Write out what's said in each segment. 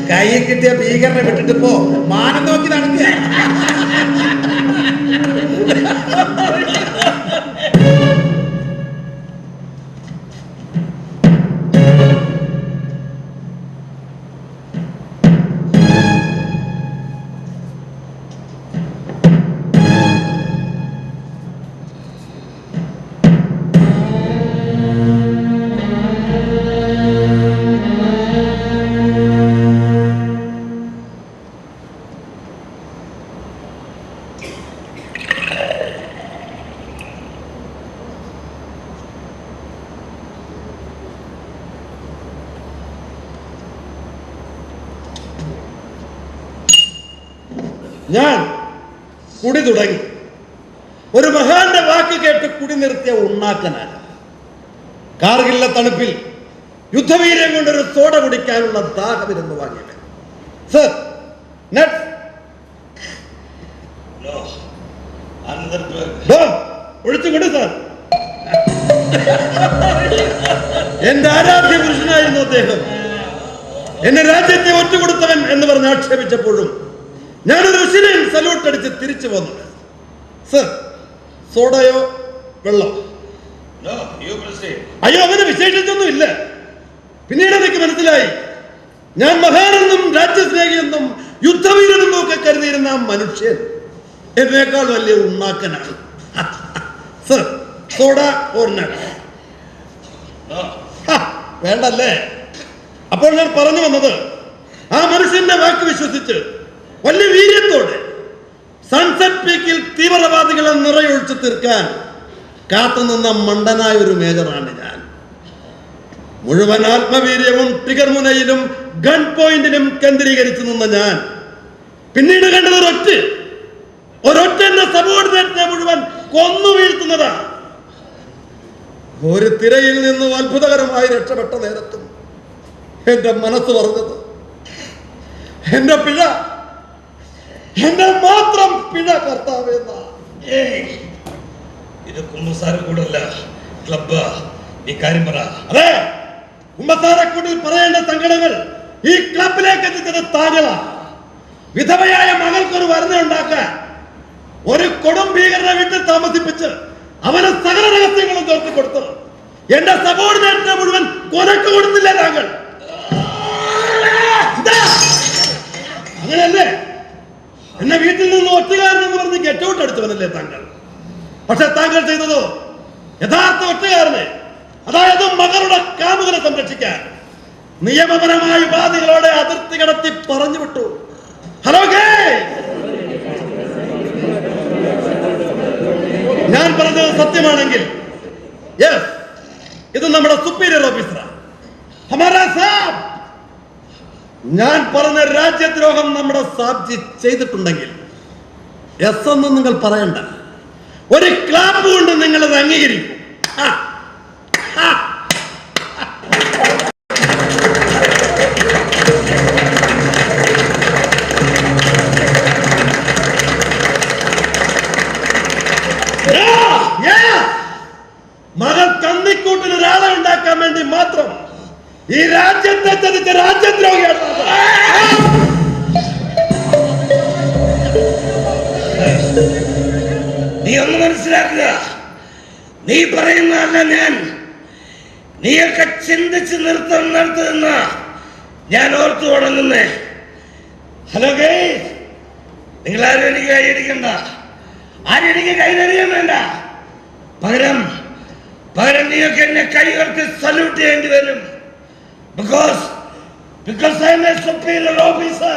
കൈ കിട്ടിയ ഭീകരനെ വിട്ടിട്ട് പോ, മാനം നോക്കി നടക്കുക. ഞാൻ കുടി തുടങ്ങി. ഒരു മഹാന്റെ വാക്ക് കേട്ട് കുടി നിർത്തിയ ഉണ്ണാക്കനാണ്. കാർഗിലിലെ തണുപ്പിൽ യുദ്ധവീര്യം കൊണ്ടൊരു സോഡ കുടിക്കാനുള്ള ദാഹമിരുന്ന് വാങ്ങിയത്. സർ, ഒഴിച്ചുകൊണ്ട് സാർ. എന്റെ ആരാധ്യ പുരുഷനായിരുന്നു അദ്ദേഹം. എന്നെ രാജ്യത്തെ ഒറ്റുകൊടുത്തവൻ എന്ന് പറഞ്ഞ് ആക്ഷേപിച്ചപ്പോഴും ഞാനൊരു ഋഷിനെയും സല്യൂട്ട് അടിച്ച് തിരിച്ചു വന്നത്. സർ, സോഡയോ വെള്ളം? അയ്യോ, അങ്ങനെ വിശേഷിച്ചൊന്നും ഇല്ല. പിന്നീട് എനിക്ക് മനസ്സിലായി, ഞാൻ മഹാനെന്നും രാജ്യസ്നേഹിയെന്നും യുദ്ധവീരനെന്നും ഒക്കെ കരുതിയിരുന്ന ആ മനുഷ്യൻ എന്നേക്കാൾ വലിയ ഉണ്ണാക്കനാണ്. സർ, സോഡ വേണ്ടല്ലേ? അപ്പോൾ ഞാൻ പറഞ്ഞു വന്നത്, ആ മനുഷ്യന്റെ വാക്ക് വിശ്വസിച്ച് വലിയ വീര്യത്തോടെ സൺസെറ്റ് പീക്കിൽ തീവ്രവാദികളെ നിറയൊഴിച്ചു തീർക്കാൻ കാത്തുനിന്ന മണ്ടനായ ഒരു മേജറാണ് ഞാൻ. മുഴുവൻ ആത്മവീര്യവും ട്രിഗർ മുനയിലും ഗൺ പോയിന്റിലും കേന്ദ്രീകരിച്ചു നിന്ന ഞാൻ പിന്നീട് കണ്ടത് ഒരൊറ്റ സബോർഡിനേറ്റിനെ മുഴുവൻ കൊന്നു വീഴ്ത്തുന്നതാ. ഒരു തിരയിൽ നിന്നും അത്ഭുതകരമായി രക്ഷപ്പെട്ട നേരത്തും എന്റെ മനസ്സ് പറഞ്ഞത്, എന്റെ പിഴ, എന്റെ മാത്രം പിഴ കർത്താവെന്ന. ഇത് കുമ്പസാരക്കൂടല്ല, ക്ലബ്ബ്. ഈ കാര്യം പറ. അതെ, കുമ്പസാരക്കൂടിൽ പറയേണ്ട സങ്കടങ്ങൾ ഈ ക്ലബിലേക്ക് എത്തിച്ചത് താങ്കളാ. വിധവയായ മകൾക്കൊരു വരണ ഉണ്ടാക്കാൻ ഒരു കൊടും ഭീകരനെ വീട്ടിൽ താമസിപ്പിച്ച് അവന് സകല രഹസ്യങ്ങളും തോർത്തി കൊടുത്തു. എന്റെ സബോർഡിനേറ്റിനെ മുഴുവൻ കൊലക്ക് കൊടുത്തില്ല താങ്കൾ. അങ്ങനെയല്ലേ? എന്നെ വീട്ടിൽ നിന്ന് ഒറ്റുകാരൻ എന്ന് പറഞ്ഞ് ഗെറ്റ് ഔട്ട് അടിച്ചവനല്ലേ താങ്കൾ? പക്ഷെ താങ്കൾ ചെയ്തതോ യഥാർത്ഥ ഒറ്റുകാരനെ, അതായത് മകളുടെ കാമുകനെ സംരക്ഷിക്കാൻ നിയമപരമായ ഉപാധികളോടെ അതിർത്തി കടത്തി പറഞ്ഞു വിട്ടു. ഹലോ, ഞാൻ പറഞ്ഞത് സത്യമാണെങ്കിൽ ഇത് നമ്മുടെ സുപ്പീരിയർ ഓഫീസറാണ്. ഞാൻ പറഞ്ഞ രാജ്യദ്രോഹം നമ്മുടെ സാബ്ജി ചെയ്തിട്ടുണ്ടെങ്കിൽ എസ് എന്ന് നിങ്ങൾ പറയണ്ട, ഒരു ക്ലാപ്പ് കൊണ്ട് നിങ്ങൾ അത് അംഗീകരിക്കും. മകൾ കന്നിക്കൂട്ടിന് ഒരാളെ ഉണ്ടാക്കാൻ വേണ്ടി മാത്രം ഈ രാജ്യത്തെ ചതിച്ച രാജ്യദ്രോഹിയാണ്. നീ ഒന്ന് മനസ്സിലാക്കുക. നീ പറയുന്നതല്ല ഞാൻ, നീയൊക്കെ ചിന്തിച്ച് നിർത്തുന്ന ഞാൻ ഓർത്തു തുടങ്ങുന്നേ. ഹലോ ഗൈസ്, നിങ്ങളാരും എനിക്ക് കൈയടിക്കണ്ട, ആരും എനിക്ക് കൈതറിയാൻ വേണ്ട. പകരം നീയൊക്കെ എന്നെ കൈകൾക്ക് സല്യൂട്ട് ചെയ്യേണ്ടി വരും. Because I am a superior officer.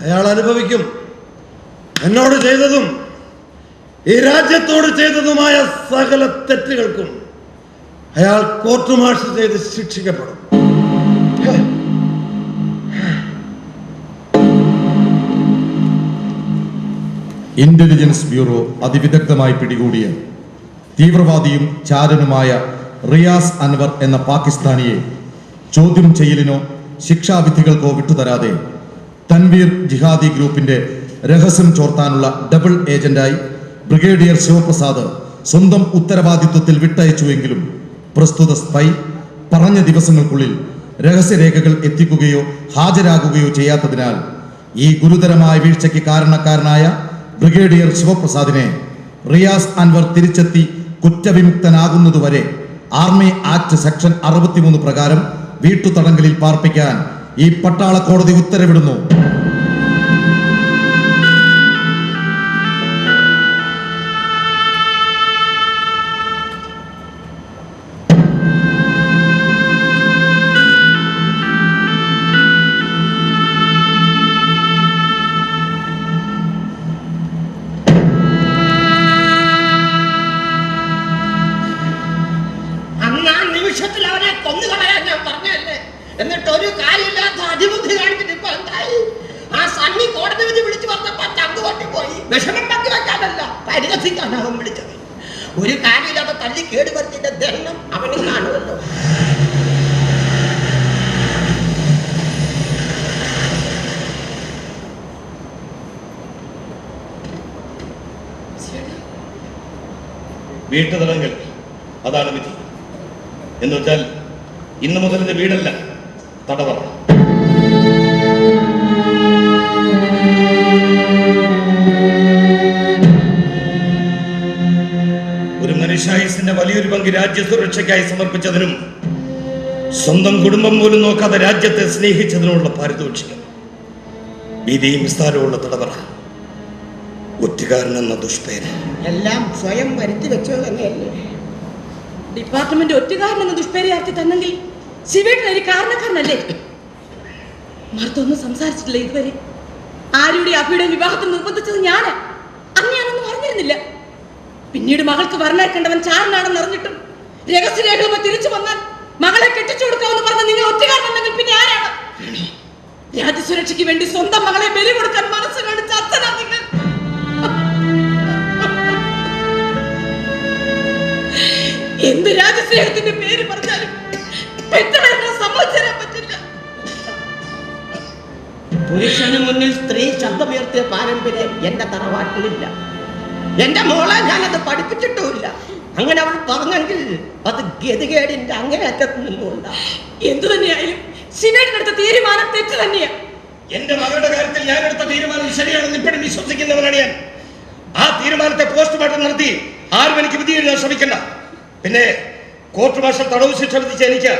അയാൾ അനുഭവിക്കും. എന്നോട് ചെയ്തതും ഈ രാജ്യത്തോട് ചെയ്തതുമായ സകല തെറ്റുകൾക്കും അയാൾ കോർട്ട് മാർഷൽ ചെയ്ത് ശിക്ഷിക്കപ്പെടും. ഇന്റലിജൻസ് ബ്യൂറോ അതിവിദഗ്ധമായി പിടികൂടിയ തീവ്രവാദിയും ചാരനുമായ റിയാസ് അൻവർ എന്ന പാകിസ്ഥാനിയെ ചോദ്യം ചെയ്യലിനോ ശിക്ഷാവിധികൾക്കോ വിട്ടുതരാതെ തൻവീർ ജിഹാദി ഗ്രൂപ്പിന്റെ രഹസ്യം ചോർത്താനുള്ള ഡബിൾ ഏജന്റായി ബ്രിഗേഡിയർ ശിവപ്രസാദ് സ്വന്തം ഉത്തരവാദിത്വത്തിൽ വിട്ടയച്ചുവെങ്കിലും പ്രസ്തുത സ്പൈ പറഞ്ഞ ദിവസങ്ങൾക്കുള്ളിൽ രഹസ്യരേഖകൾ എത്തിക്കുകയോ ഹാജരാകുകയോ ചെയ്യാത്തതിനാൽ ഈ ഗുരുതരമായ വീഴ്ചയ്ക്ക് കാരണക്കാരനായ ബ്രിഗേഡിയർ ശിവപ്രസാദിനെ റിയാസ് അൻവർ തിരിച്ചെത്തി കുറ്റവിമുക്തനാകുന്നതുവരെ ആർമി ആക്ട് സെക്ഷൻ 63 പ്രകാരം വീട്ടുതടങ്കലിൽ പാർപ്പിക്കാൻ ഈ പട്ടാള കോടതി ഉത്തരവിടുന്നു. അവനെ കൊന്നുകളയാൻ ഞാൻ പറഞ്ഞല്ലേ, എന്നിട്ട് ഒരു കാര്യമില്ലാത്ത അതിബുദ്ധി കാണിച്ചിട്ട് ഇപ്പൊ എന്തായി? ആ സണ്ണി കോടതി വിധി വിളിച്ചു പറഞ്ഞപ്പോ ചങ്ക് പൊട്ടിപ്പോയി. വിഷമം പങ്കു വെക്കാനല്ല, പരിഹസിക്കാനാകും വിളിച്ചത്. ഒരു കാര്യമില്ലാത്ത തല്ലി കേടുവരുത്തിന്റെ ദണ്ണം അവനും കാണുമല്ലോ. വീട്ടുതടങ്കൽ, അതാണ് വിധി. എന്നുവെച്ചാൽ ഇന്നു മുതൽ ഇത് വീടല്ല, തടവറ. ഒരു മനുഷ്യായുസിന്റെ വലിയൊരു പങ്ക് രാജ്യസുരക്ഷയ്ക്കായി സമർപ്പിച്ചതിനും സ്വന്തം കുടുംബം പോലും നോക്കാതെ രാജ്യത്തെ സ്നേഹിച്ചതിനുള്ള പാരിതോഷികം, ഭീതിയും വിസ്താരമുള്ള തടവറ, ഒറ്റുകാരൻ എന്ന ദുഷ്പേര് എല്ലാം സ്വയം വരുത്തി വെച്ചത് തന്നെയല്ലേ. ഡിപ്പാർട്ട്മെന്റ് ഒറ്റുകാരനെന്ന് ദുഷ്പേരയാക്കി തന്നെങ്കിൽ ശിവേട്ടൻ ഒരു കാരണക്കാരനല്ലേ? മറുത്തൊന്നും സംസാരിച്ചിട്ടില്ല ഇതുവരെ. ആരുടെ അഭിയുടെ വിവാഹത്തിൽ നിർബന്ധിച്ചത് ഞാന്. അന്ന് ഞാനൊന്നും അറിഞ്ഞിരുന്നില്ല. പിന്നീട് മകൾക്ക് വരണേക്കേണ്ടവൻ ചാരനാണെന്ന് അറിഞ്ഞിട്ടും രഹസ്യരേഖകൾ തിരിച്ചു വന്നാൽ മകളെ കെട്ടിച്ചു കൊടുക്കാമെന്ന് പറഞ്ഞ നിങ്ങൾ ഒറ്റുകാരനെങ്കിൽ പിന്നെ ആരാണ്? രാജ്യസുരക്ഷയ്ക്ക് വേണ്ടി സ്വന്തം മകളെ ബലി കൊടുക്കാൻ മനസ്സ് കാണിച്ച അച്ഛനാ നിങ്ങൾ. എന്ത് രാജസ്നേഹത്തിന്റെ പേര് പറഞ്ഞാലും സമ്മതിച്ചു തരാൻ പറ്റില്ല. പുരുഷന് മുന്നിൽ സ്ത്രീ ശബ്ദമുയർത്തിയ പാരമ്പര്യം എന്റെ തറവാട്ടിലില്ല. എന്റെ മോളെ ഞാനത് പഠിപ്പിച്ചിട്ടുമില്ല. അങ്ങനെ അവൾ പറഞ്ഞെങ്കിൽ അത് ഗതികേടിന്റെ അങ്ങേയറ്റത്ത് നിന്നുകൊണ്ടാ. എന്തു തന്നെയായാലും ശിവേട്ടനെടുത്ത തീരുമാനം തെറ്റ് തന്നെയാ. എന്റെ മകളുടെ കാര്യത്തിൽ ഞാൻ എടുത്ത തീരുമാനം ശരിയാണെന്ന് ഇപ്പോഴും വിശ്വസിക്കുന്നവനാണ് ഞാൻ. ആ തീരുമാനത്തെ പോസ്റ്റ്മോർട്ടം നടത്തി ആരും എനിക്ക് വിധി എഴുതാൻ ശ്രമിക്കണ്ട. പിന്നെ കോർട്ട് മാർഷൽ തടവ് ശിക്ഷ വിധിച്ച എനിക്ക്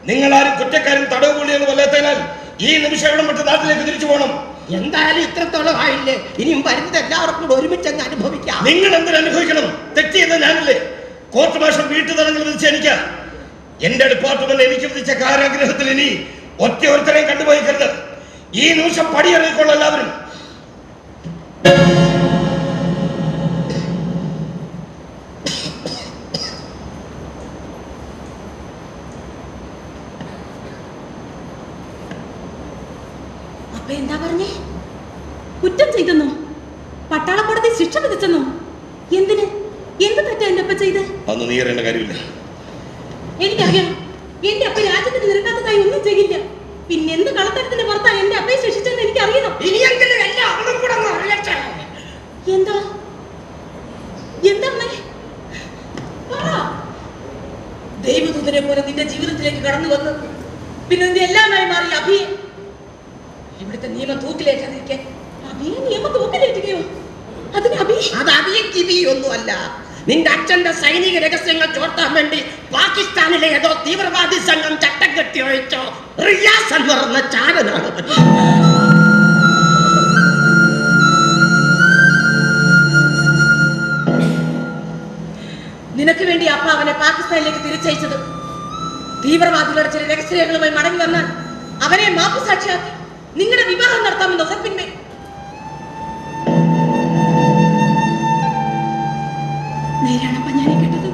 നിങ്ങളാരും കുറ്റക്കാരും തടവ് പുള്ളിയെന്ന് കൊല്ലാത്തതിനാൽ ഈ നിമിഷം എവിടെ മറ്റു നാട്ടിലേക്ക് തിരിച്ചു പോകണം. എന്തായാലും ഇത്രത്തോളം ആയില്ലേ, ഇനിയും വരുന്നത് എല്ലാവർക്കും കൂടെ ഒരുമിച്ചങ്ങ് അനുഭവിക്കാം. നിങ്ങൾ എന്തിനു അനുഭവിക്കണം? തെറ്റിയത് ഞാനല്ലേ? കോർട്ട് മാർഷൽ വീട്ടുതടങ്കൽ വിധിച്ച എനിക്ക് എന്റെ ഡിപ്പാർട്ട്മെന്റ് എനിക്ക് വിധിച്ച കാരാഗ്രഹത്തിൽ ഇനി ഒറ്റ ഒരുത്തരെയും കണ്ടുപോയിക്കരുത്. ഈ നിമിഷം പടിയിറങ്ങിക്കൊള്ളു എല്ലാവരും. എന്താ പറഞ്ഞേ? കുറ്റം ചെയ്തെന്നോ? പട്ടാള കോടതി ശിക്ഷ വിധിച്ചെന്നോ? എന്തിന്? എന്ത് തെറ്റാ എന്റെ അപ്പ ചെയ്ത്? അന്ന് നീ അറിയേണ്ട കാര്യമില്ല. എനിക്കറിയാം, എന്റെ അപ്പ രാജ്യത്തിന് നിരക്കാത്തതായി ഒന്നും ചെയ്യില്ല. പിന്നെ എന്ത് കളത്തരത്തിന്റെ പുറത്താ എന്റെ അപ്പയെ ശിക്ഷിച്ചെന്ന് എനിക്ക് അറിയണം. ഇനിയെങ്കിലും എല്ലാം അവളും കൂടെ അറിയട്ടെ. എന്താ എന്താ ദൈവദൂതനെ പോലെ നിന്റെ ജീവിതത്തിലേക്ക് കടന്നു വന്ന് പിന്നെ നിന്റെ എല്ലാമായി മാറി അഭിയെ ഇവിടുത്തെ നിയമം തൂക്കിലേറ്റാതിരിക്കാൻ. അഭിയെ നിയമം തൂക്കിലേറ്റുകയോ? അതിന് അഭി അത് അഭിയും കിബിയൊന്നും അല്ല. നിന്റെ അച്ഛന്റെ സൈനിക രഹസ്യങ്ങൾ ചോർത്താൻ വേണ്ടി പാകിസ്ഥാനിലെ ഏതോ തീവ്രവാദി സംഘം ചട്ടം കെട്ടി ഒഴിച്ചോ റിയാസ് അൻവർ എന്ന ചാരനാണ്. നിനക്ക് വേണ്ടി അപ്പ അവനെ പാകിസ്ഥാനിലേക്ക് തിരിച്ചയച്ചത് തീവ്രവാദികളുടെ ചില രഹസ്യരേഖകളുമായി മടങ്ങി വന്നാൽ അവനെ മാപ്പുസാക്ഷിയാക്കി നിങ്ങളുടെ വിവാഹം നടത്താമെന്ന് ഉറപ്പിന്മേൽ. നേരാണപ്പ ഞാൻ കേട്ടത്?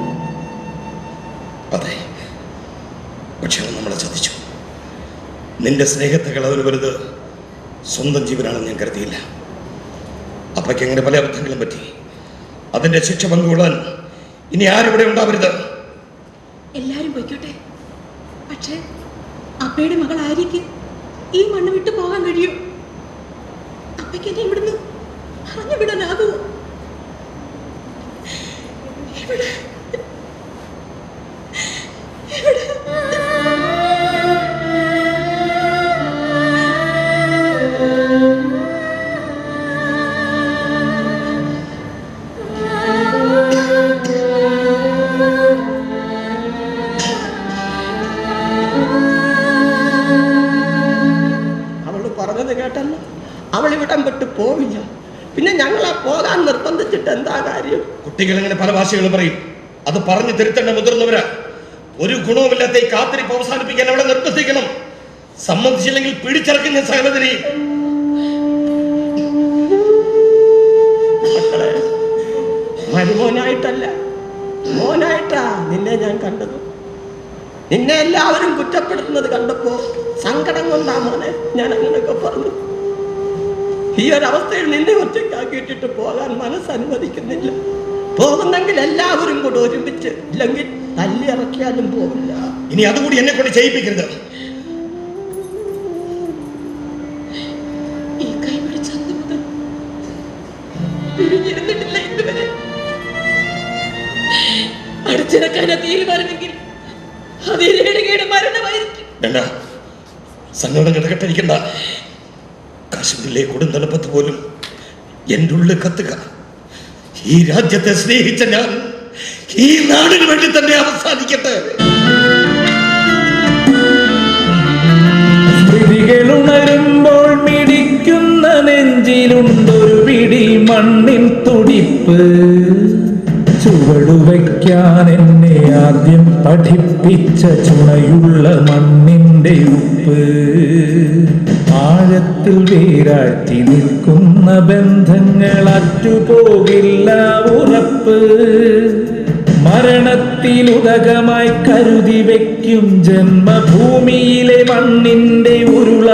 അതെ, പക്ഷെ അവൻ നമ്മളെ ചതിച്ചു. നിന്റെ സ്നേഹത്തെ കളവിന് വരുത് സ്വന്തം ജീവനാണെന്ന് ഞാൻ കരുതിയില്ല. അപ്പയ്ക്ക് എങ്ങനെ പല അബദ്ധങ്ങളും പറ്റി. അതിന്റെ ശിക്ഷ പങ്കുകൊള്ളാൻ ഇനി ആരും ഇവിടെ ഉണ്ടാവരുത്. എല്ലാവരും പൊയ്ക്കോട്ടെ. പക്ഷേ അപ്പയുടെ മകൾ ആര്യയ്ക്ക് ഈ മണ്ണ് വിട്ടു പോകാൻ കഴിയും? അപ്പയ്ക്ക് എന്നെ ഇവിടുന്ന് പറഞ്ഞു വിടാനാകുമോ? ഇവിടെ കേട്ടല്ലോ, അവളിവിടം വിട്ട് പോവില്ല. പിന്നെ ഞങ്ങളെ പോകാൻ നിർബന്ധിച്ചിട്ട് എന്താ കാര്യം? കുട്ടികൾ ഇങ്ങനെ പല ഭാഷകളും പറയും. അത് പറഞ്ഞു തിരുത്തേണ്ട മുതിർന്നവരാ. ഒരു ഗുണവുമില്ലാത്ത ഈ കാത്തിരിപ്പ് അവസാനിപ്പിക്കാൻ അവളെ നിർബന്ധിക്കണം. സമ്മതിച്ചില്ലെങ്കിൽ പിടിച്ചിറക്കുന്ന സകലതിനെ. മക്കളെ, മരുമോനായിട്ടല്ല മോനായിട്ടാ നിന്നെ ഞാൻ കണ്ടത്. നിന്നെ എല്ലാവരും കുറ്റപ്പെടുത്തുന്നത് കണ്ടപ്പോ സങ്കടം കൊണ്ടാ മോനെ ഞാൻ അങ്ങനെയൊക്കെ പറഞ്ഞു. ഈ ഒരവസ്ഥയിൽ നിന്നെ ഒറ്റയ്ക്കാക്കിയിട്ടിട്ട് പോകാൻ മനസ്സനുവദിക്കുന്നില്ല. പോകുന്നെങ്കിൽ എല്ലാവരും കൂടെ ഒരുമിച്ച്, ഇല്ലെങ്കിൽ തല്ലി ഇറക്കിയാലും പോകില്ല. ഇനി അതുകൂടി എന്നെ കൊണ്ട് ചെയ്യിപ്പിക്കരുത്. ഈ കൈ പിടിച്ചത് മുതൽ പിരിഞ്ഞിരുന്നിട്ടില്ല ഇതുവരെ. അടിച്ചിറക്കാനാ തീരുമാനമെങ്കിൽ അതിരേടുകയുടെ മരണമായിരിക്കും. വേണ്ട, സങ്കടം കിടക്കട്ടിരിക്കണ്ട. കാശ്മീരിലെ കൊടുന്തണുപ്പത്ത് പോലും എൻ്റെ ഉള്ളിൽ കത്തുക. ഈ രാജ്യത്തെ സ്നേഹിച്ച ഞാൻ ഈ നാടിന് വേണ്ടി തന്നെ അവസാനിക്കട്ടെ. സ്മൃതികളുണരുമ്പോൾ മിടിക്കുന്ന നെഞ്ചിലുണ്ടൊരു പിടി മണ്ണിൻ തുടിപ്പ്. ചുവടുവയ്ക്കാൻ എന്നെ ആദ്യം പഠിപ്പിച്ച ചുണയുള്ള മണ്ണിന്റെ ഉപ്പ്. ആഴത്തിൽ വേരാറ്റി നിൽക്കുന്ന ബന്ധങ്ങൾ അറ്റുപോകില്ല ഉറപ്പ്. മരണത്തിലുദകമായി കരുതി വയ്ക്കും ജന്മഭൂമിയിലെ മണ്ണിന്റെ ഉരുള.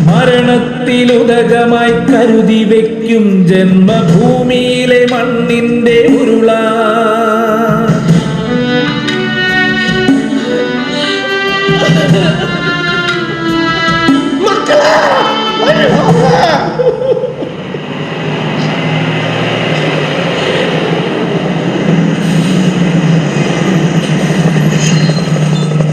മരണത്തിലുദകമായി കരുതി വയ്ക്കും ജന്മഭൂമിയിലെ മണ്ണിന്റെ ഉരുള. Ha ha ha!